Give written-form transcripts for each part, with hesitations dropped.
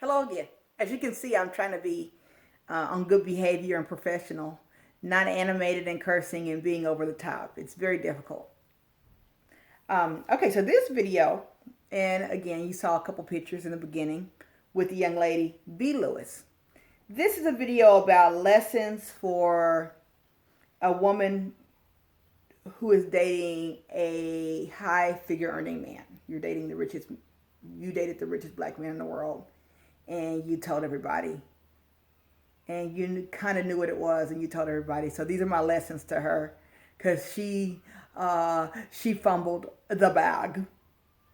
Hello again. As you can see, I'm trying to be on good behavior and professional, not animated and cursing and being over the top. It's very difficult. Okay, so this video, and again, you saw a couple pictures in the beginning with the young lady, B. Lewis. This is a video about lessons for a woman who is dating a high figure earning man. You're dating the richest, you dated the richest black man in the world, and you told everybody, and you kind of knew what it was, and you told everybody. So these are my lessons to her, because she fumbled the bag.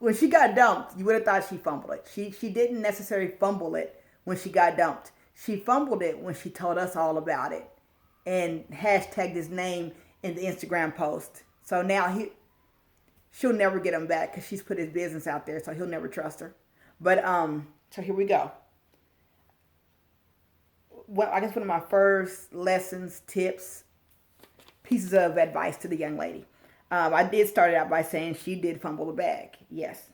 When she got dumped, you would have thought she fumbled it. She didn't necessarily fumble it when she got dumped. She fumbled it when she told us all about it and hashtagged his name in the Instagram post. So now she'll never get him back because she's put his business out there, so he'll never trust her. But so here we go. I guess one of my first lessons, tips, pieces of advice to the young lady. I did start it out by saying she did fumble the bag. Yes.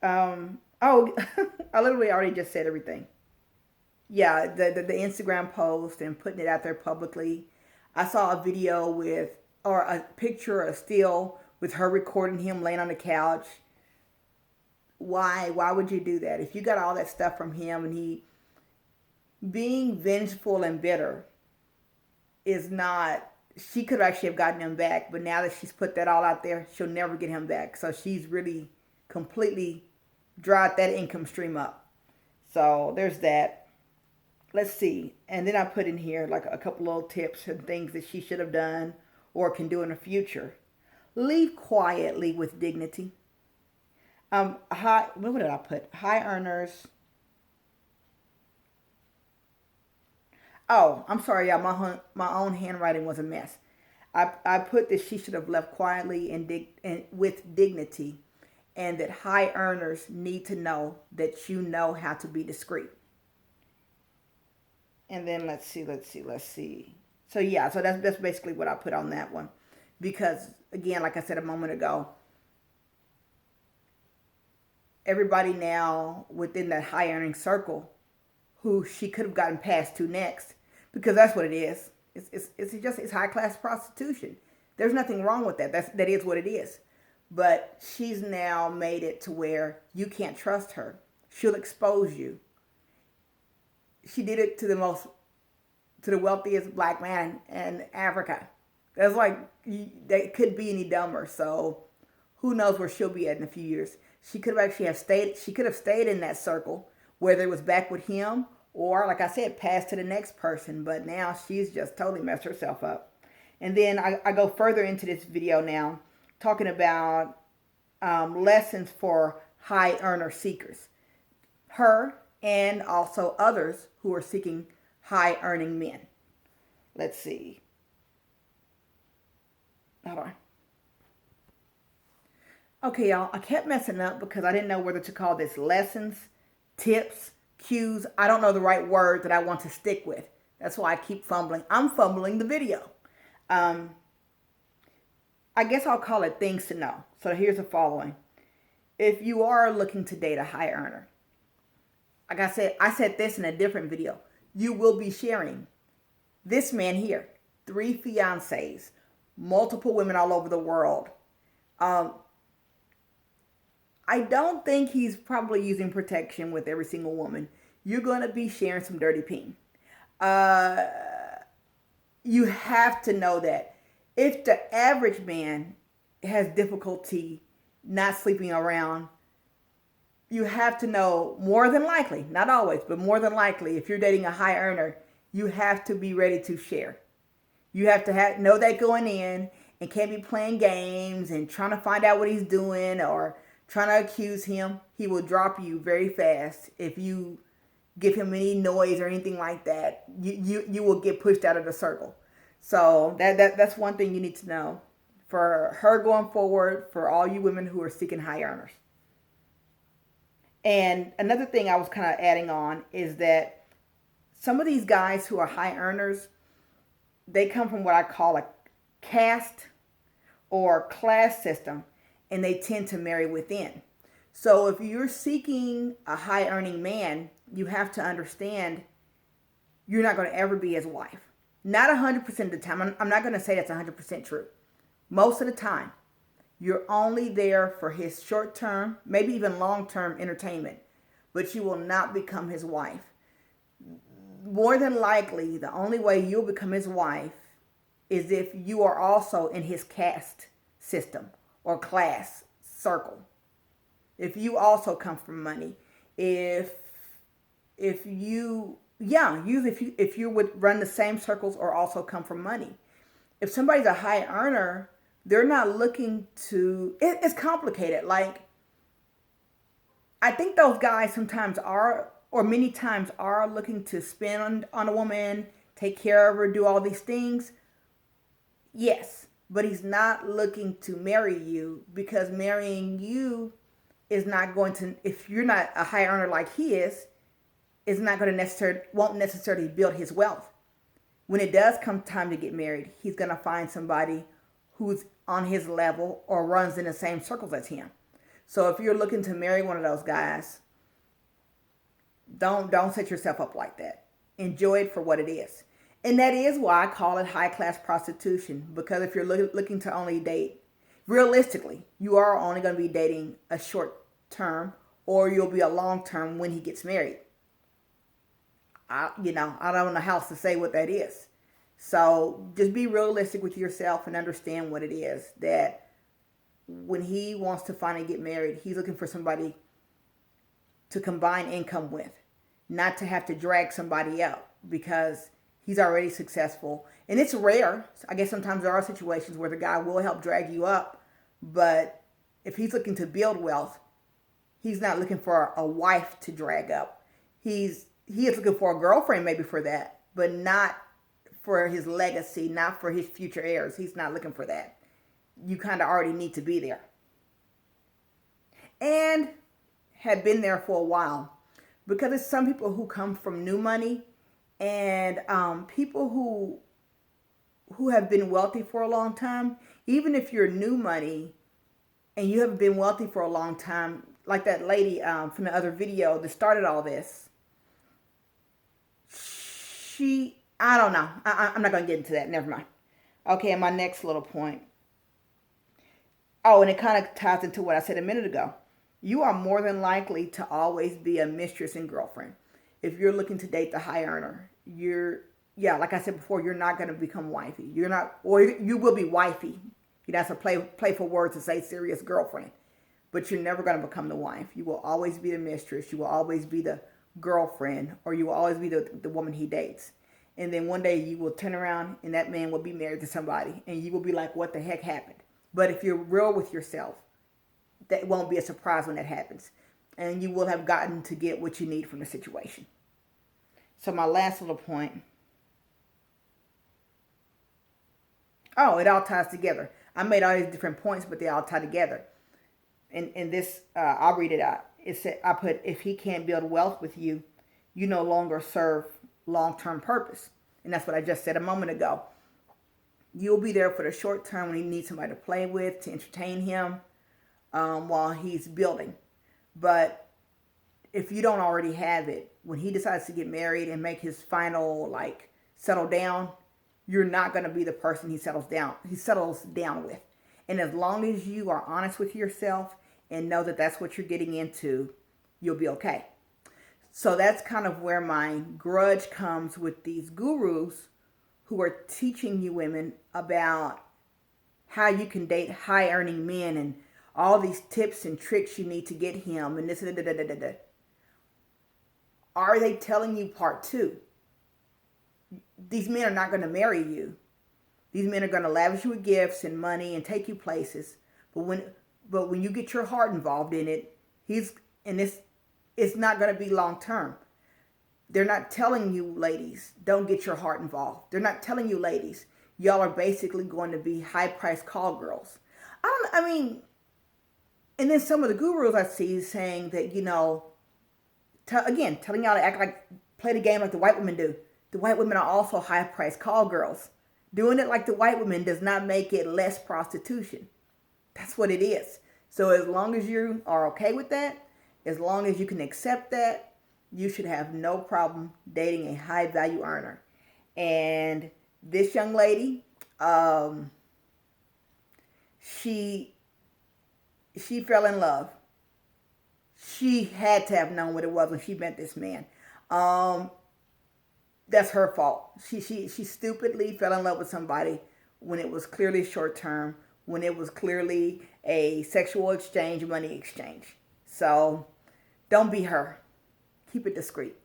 Oh, I literally already just said everything. Yeah, the Instagram post and putting it out there publicly. I saw a video or a picture, a still with her recording him laying on the couch. Why? Why would you do that? If you got all that stuff from him and he being vengeful and bitter is not, she could actually have gotten him back, but now that she's put that all out there, she'll never get him back. So she's really completely dried that income stream up. So there's that. Let's see. And then I put in here like a couple little tips and things that she should have done or can do in the future. Leave quietly with dignity. What did I put? High earners. Oh, I'm sorry, y'all. My own handwriting was a mess. I put that she should have left quietly and with dignity, and that high earners need to know that you know how to be discreet. And then let's see. So yeah, so that's basically what I put on that one, because again, like I said a moment ago, everybody now within that high earning circle who she could have gotten passed to next, because that's what it is. It's high class prostitution. There's nothing wrong with that. That is what it is. But she's now made it to where you can't trust her. She'll expose you. She did it to the wealthiest black man in Africa. That's like, they could be any dumber. So who knows where she'll be at in a few years. She could have stayed in that circle, whether it was back with him or, like I said, passed to the next person. But now she's just totally messed herself up. And then I go further into this video now, talking about lessons for high earner seekers. Her and also others who are seeking high earning men. Let's see. Hold on. Okay, y'all, I kept messing up because I didn't know whether to call this lessons, tips, cues. I don't know the right word that I want to stick with. That's why I keep fumbling. I'm fumbling the video. I guess I'll call it things to know. So here's the following. If you are looking to date a high earner, like I said this in a different video, you will be sharing this man here, 3 fiancés, multiple women all over the world. I don't think he's probably using protection with every single woman. You're going to be sharing some dirty peen. You have to know that if the average man has difficulty not sleeping around, you have to know, more than likely, not always, but more than likely, if you're dating a high earner, you have to be ready to share. You have to know that going in, and can't be playing games and trying to find out what he's doing or trying to accuse him. He will drop you very fast if you give him any noise or anything like that. You will get pushed out of the circle. So that's one thing you need to know for her going forward, for all you women who are seeking high earners. And another thing I was kind of adding on is that some of these guys who are high earners, they come from what I call a caste or class system, and they tend to marry within. So if you're seeking a high earning man, you have to understand you're not going to ever be his wife. Not 100% of the time. I'm not going to say that's 100% true. Most of the time, you're only there for his short term, maybe even long term entertainment, but you will not become his wife. More than likely, the only way you'll become his wife is if you are also in his caste system or class circle. If you also come from money, if you usually if you would run the same circles or also come from money. If somebody's a high earner, they're not looking to. It's complicated. Like, I think those guys sometimes are, or many times are, looking to spend on a woman, take care of her, do all these things. Yes, but he's not looking to marry you, because marrying you is not going to, if you're not a high earner like he is not going to won't necessarily build his wealth. When it does come time to get married, he's going to find somebody who's on his level or runs in the same circles as him. So if you're looking to marry one of those guys, don't set yourself up like that. Enjoy it for what it is. And that is why I call it high class prostitution, because if you're looking to only date, realistically, you are only going to be dating a short term, or you'll be a long term when he gets married. I don't know how else to say what that is. So just be realistic with yourself and understand what it is, that when he wants to finally get married, he's looking for somebody to combine income with, not to have to drag somebody up because he's already successful. And it's rare. I guess sometimes there are situations where the guy will help drag you up, but if he's looking to build wealth, he's not looking for a wife to drag up. He is looking for a girlfriend maybe for that, but not for his legacy, not for his future heirs. He's not looking for that. You kind of already need to be there. And have been there for a while. Because it's some people who come from new money, and people who have been wealthy for a long time. Even if you're new money and you haven't been wealthy for a long time, like that lady from the other video that started all this, I don't know. I'm not going to get into that. Never mind. Okay, and my next little point. Oh, and it kind of ties into what I said a minute ago. You are more than likely to always be a mistress and girlfriend. If you're looking to date the high earner, like I said before, you're not going to become wifey. You're not, or you will be wifey. That's a playful word to say serious girlfriend. But you're never going to become the wife. You will always be the mistress. You will always be the girlfriend, or you will always be the woman he dates. And then one day you will turn around and that man will be married to somebody, and you will be like, what the heck happened? But if you're real with yourself, that won't be a surprise when that happens. And you will have gotten to get what you need from the situation. So my last little point. Oh, it all ties together. I made all these different points, but they all tie together. And this, I'll read it out. It said, I put, if he can't build wealth with you, you no longer serve long-term purpose. And that's what I just said a moment ago. You'll be there for the short term when he needs somebody to play with, to entertain him while he's building. But if you don't already have it, when he decides to get married and make his final, settle down, you're not going to be the person he settles down with. And as long as you are honest with yourself and know that that's what you're getting into, you'll be okay. So that's kind of where my grudge comes with these gurus who are teaching you women about how you can date high earning men and all these tips and tricks you need to get him and this and that. Are they telling you part two? These men are not going to marry you. These men are going to lavish you with gifts and money and take you places. But when you get your heart involved in it, it's not going to be long term. They're not telling you, ladies, don't get your heart involved. They're not telling you, ladies, y'all are basically going to be high-priced call girls. And then some of the gurus I see saying that, telling y'all to play the game like the white women do. The white women are also high-priced call girls. Doing it like the white women does not make it less prostitution. That's what it is. So as long as you are okay with that, as long as you can accept that, you should have no problem dating a high value earner. And this young lady, she she fell in love. She had to have known what it was when she met this man. Um, that's her fault. She stupidly fell in love with somebody when it was clearly short term, when it was clearly a sexual exchange, money exchange. So don't be her. Keep it discreet.